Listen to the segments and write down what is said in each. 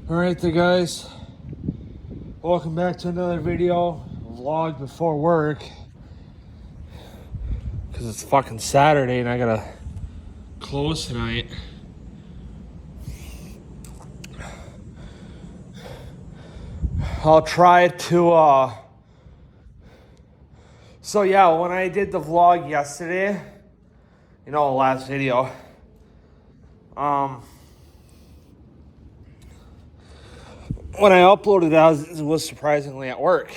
Alright there guys, welcome back to another video, vlog before work, because it's fucking Saturday and I gotta close tonight. I'll try to, so yeah, when I did the vlog yesterday, you know, last video, when I uploaded it, I was surprisingly at work.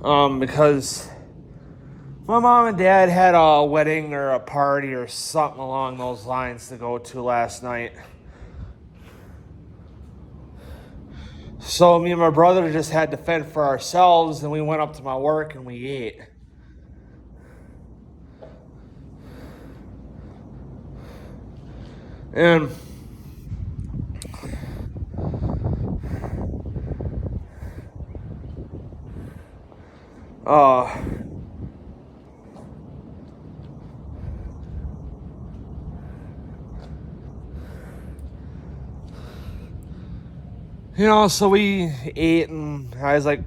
Because my mom and dad had a wedding or a party or something along those lines to go to last night. So me and my brother just had to fend for ourselves, and we went up to my work and we ate. And you know, so we ate, and I was like,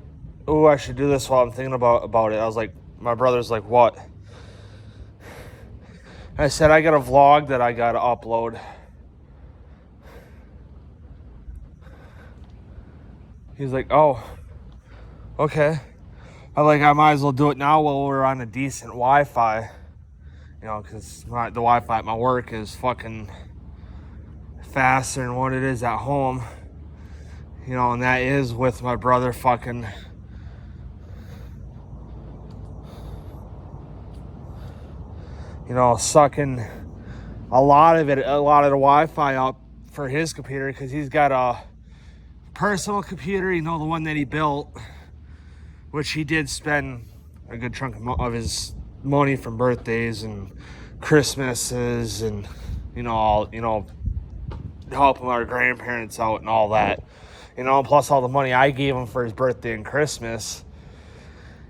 oh, I should do this while I'm thinking about it. I was like, my brother's like, what? I said, I got a vlog that I gotta upload. He's like, oh, okay. I'm like, I might as well do it now while we're on a decent Wi-Fi. You know, because the Wi-Fi at my work is fucking faster than what it is at home. You know, and that is with my brother fucking sucking a lot of the Wi-Fi up for his computer, because he's got a personal computer, you know, the one that he built, which he did spend a good chunk of his money from birthdays and Christmases and, helping our grandparents out and all that, plus all the money I gave him for his birthday and Christmas.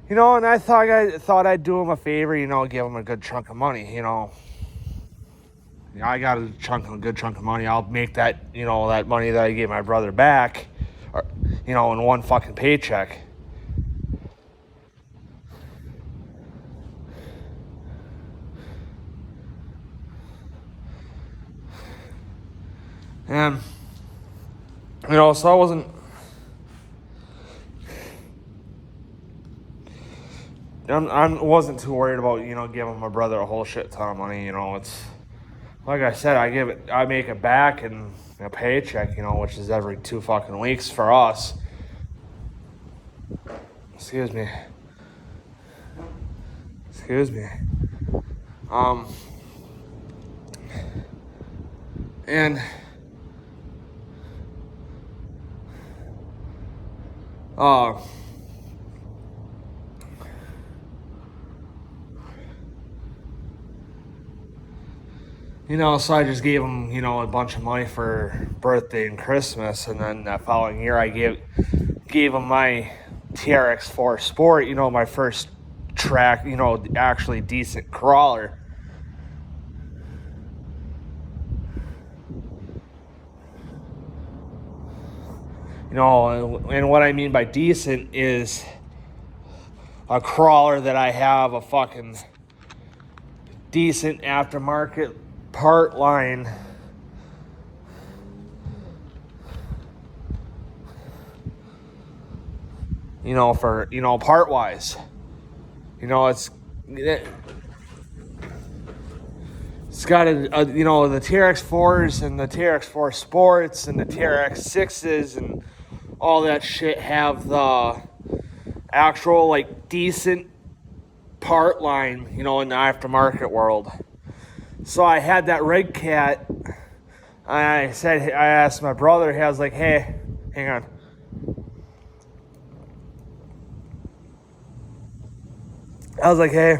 And I thought I'd do him a favor, give him a good chunk of money, I got a good chunk of money. I'll make that, that money that I gave my brother back, in one fucking paycheck. And, so I wasn't too worried about, giving my brother a whole shit ton of money. It's like I said, I make it back in a paycheck, which is every 2 fucking weeks for us. Excuse me. And so I just gave him, a bunch of money for birthday and Christmas, and then that following year I gave him my TRX4 Sport, my first track, actually decent crawler. And what I mean by decent is a crawler that I have a fucking decent aftermarket part line, for, part wise, it's got the TRX4s and the TRX4 Sports and the TRX6s and all that shit have the actual, like, decent part line, in the aftermarket world. So I had that Red Cat. I asked my brother, I was like, hey, hang on. I was like, hey,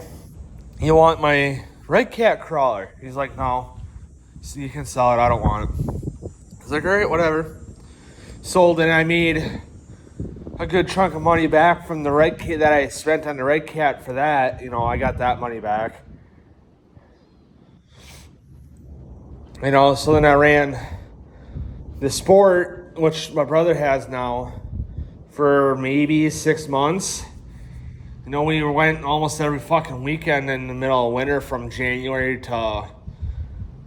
you want my Red Cat crawler? He's like, no. So you can sell it, I don't want it. I was like, all right, whatever. Sold it, and I made a good chunk of money back from the Red Cat that I spent on the Red Cat for that. I got that money back. So then I ran the sport, which my brother has now, for maybe 6 months. We went almost every fucking weekend in the middle of winter from January to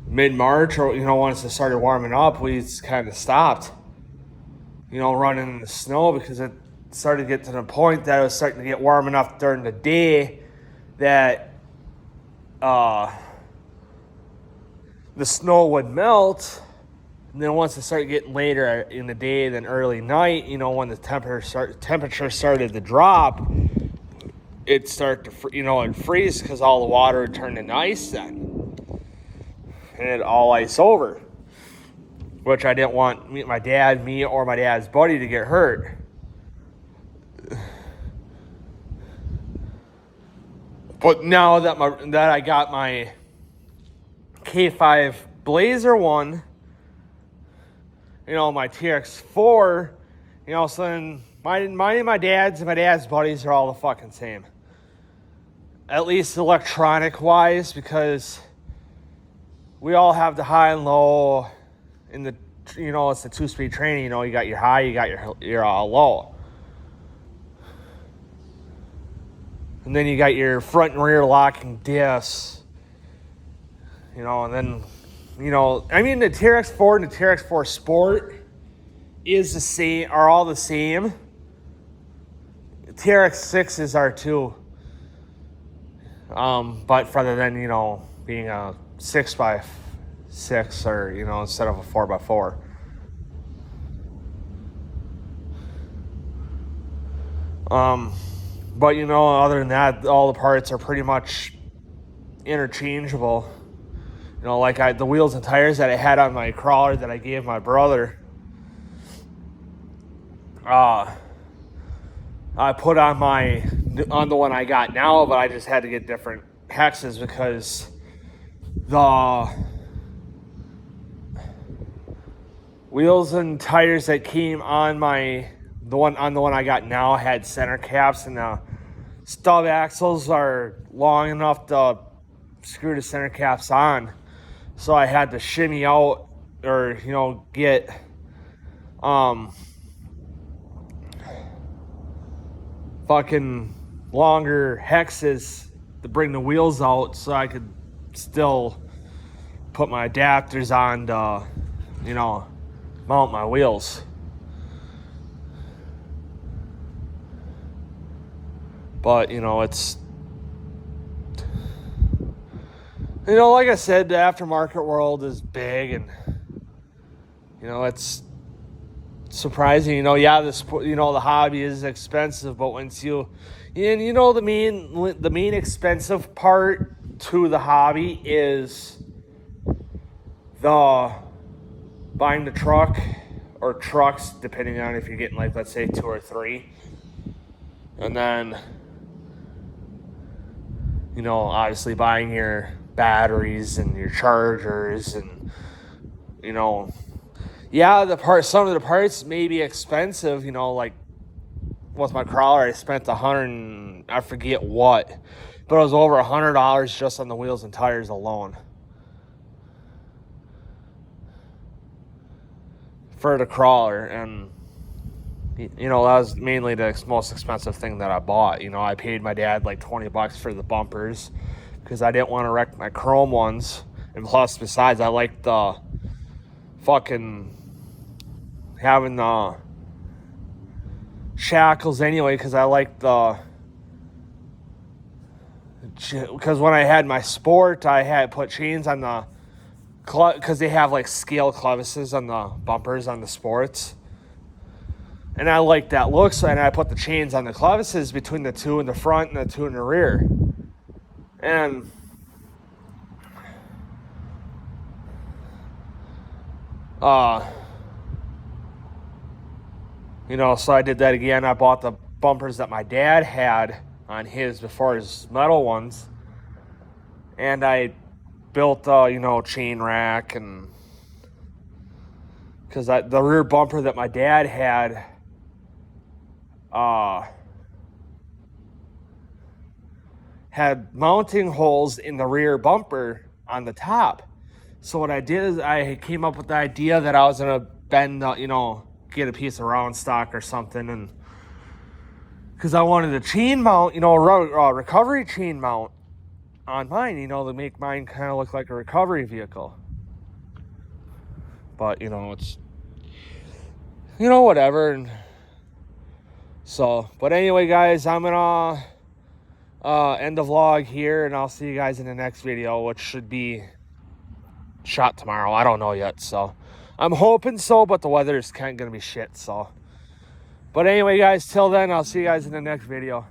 mid-March, or, once it started warming up, we kind of stopped, running in the snow, because it started to get to the point that it was starting to get warm enough during the day that the snow would melt. And then once it started getting later in the day than early night, when the temperature started to drop, it started to, freeze, because all the water would turn into ice then. And it all ice over, which I didn't want me or my dad's buddy to get hurt. But now that I got my K5 Blazer one, my TX4, so then my dad's and my dad's buddies are all the fucking same. At least electronic wise, because we all have the high and low in the, it's the 2-speed training. You got your high, you got your low. And then you got your front and rear locking discs. And then, the TRX4 and the TRX4 Sport are all the same. The TRX6s are too. But rather than, being a 6x6 or, instead of a 4x4. But, other than that, all the parts are pretty much interchangeable. Like the wheels and tires that I had on my crawler that I gave my brother, I put on the one I got now, but I just had to get different hexes because the wheels and tires that came on the one I got now had center caps, and the stub axles are long enough to screw the center caps on. So I had to shimmy out, or get fucking longer hexes to bring the wheels out, so I could still put my adapters on to mount my wheels. But it's like I said, the aftermarket world is big, and it's surprising. The hobby is expensive, but once the main expensive part to the hobby is the buying the truck or trucks, depending on if you're getting, like, let's say 2 or 3, and then obviously buying your batteries and your chargers, and some of the parts may be expensive. Like with my crawler, I spent $100, I forget what, but it was over $100 just on the wheels and tires alone for the crawler. And that was mainly the most expensive thing that I bought. I paid my dad like $20 for the bumpers, because I didn't want to wreck my chrome ones. And plus, besides, I like the fucking having the shackles anyway, because I like because when I had my Sport, I had put chains on the because they have like scale clevises on the bumpers on the Sports. And I like that look, so and I put the chains on the clevises between the 2 in the front and the 2 in the rear. And so I did that again. I bought the bumpers that my dad had on his before his metal ones, and I built chain rack, and because the rear bumper that my dad had mounting holes in the rear bumper on the top. So what I did is I came up with the idea that I was gonna bend, get a piece of round stock or something, and because I wanted a chain mount, a recovery chain mount on mine, to make mine kind of look like a recovery vehicle. But it's whatever. And so, but anyway, guys, I'm gonna end the vlog here, and I'll see you guys in the next video, which should be shot tomorrow. I don't know yet, so I'm hoping so, but the weather is kind of gonna be shit. So, but anyway, guys, till then, I'll see you guys in the next video.